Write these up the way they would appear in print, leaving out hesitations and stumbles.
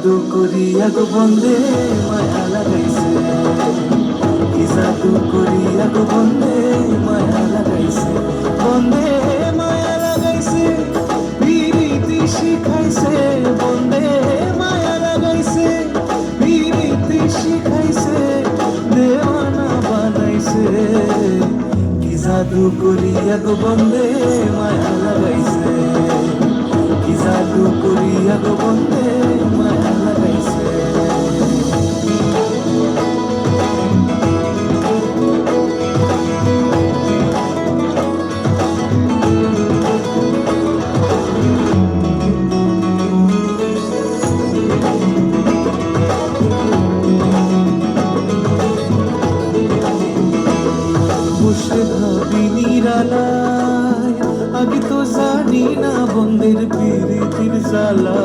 জাদু করিয়া গো বন্দে মায়া লাগাইছে, কি জাদু করিয়া গো বন্দে মায়া লাগাইছে, বন্দে মায়া লাগাইছে, পিরিতি শিখাইছে, বন্দে মায়া লাগাইছে, পিরিতি শিখাইছে, দেওয়ানা বানাইছে, কি জাদু করিয়া গো বন্দে মায়া লাগাইছে, কি জাদু করিয়া গো বন্দে মায়া লাগাইছে। বসে ভাবি নিরালায়, আগে তো জানি না বন্দের প্রীতির জ্বালা,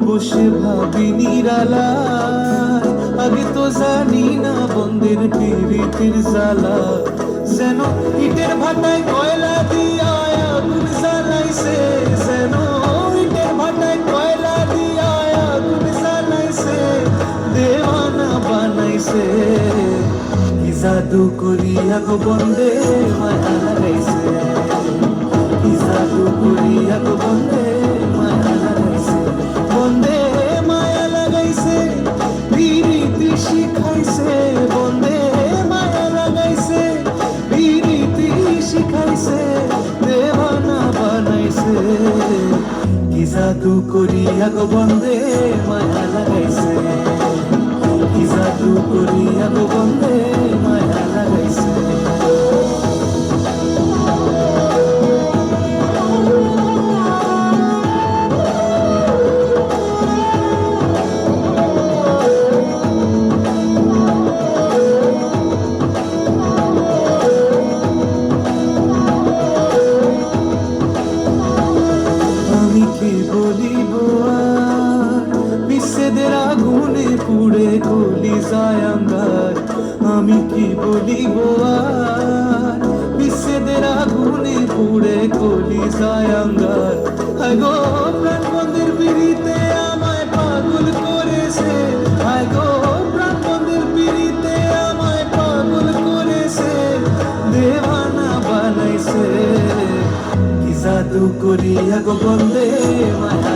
বসে ভাবি নিরালায়, আগে তো জানি না বন্দের প্রীতির জ্বালা, যেন ইটের ভাটায় কয়লা দিয়া আগুন জ্বালাইছে, যেন ইটের ভাটায় কয়লা দিয়া আগুন জ্বালাইছে, দেওয়ানা বানাইছে, কি জাদু করিয়া গো বন্দে মায়া লাগাইছে, কি জাদু করিয়া গো বন্দে মায়া লাগাইছে, বন্দে মায়া লাগাইছে, পিরিতি শিখাইছে, বন্দে মায়া লাগাইছে, পিরিতি শিখাইছে, দেওয়ানা বানাইছে, কি জাদু করিয়া গো বন্দে মায়া লাগাইছে, কি জাদু করিয়া গো বন্দে মায়া লাগাইছে। আমি কি বলিব আর, বিচ্ছেদের আগুনে পুড়ে গলি যায় আঙ্গার, আমি কি বলিব আর, বিচ্ছেদের আগুনে পুড়ে গলি যায় আঙ্গার, হায় গো প্রাণ বন্ধের পিড়িতে আমায় পাগল করেছে, হায় গো প্রাণ বন্ধের পিড়িতে আমায় পাগল করেছে, দেওয়ানা বানাইছে, কি জাদু করিয়া গো বন্দে মায়া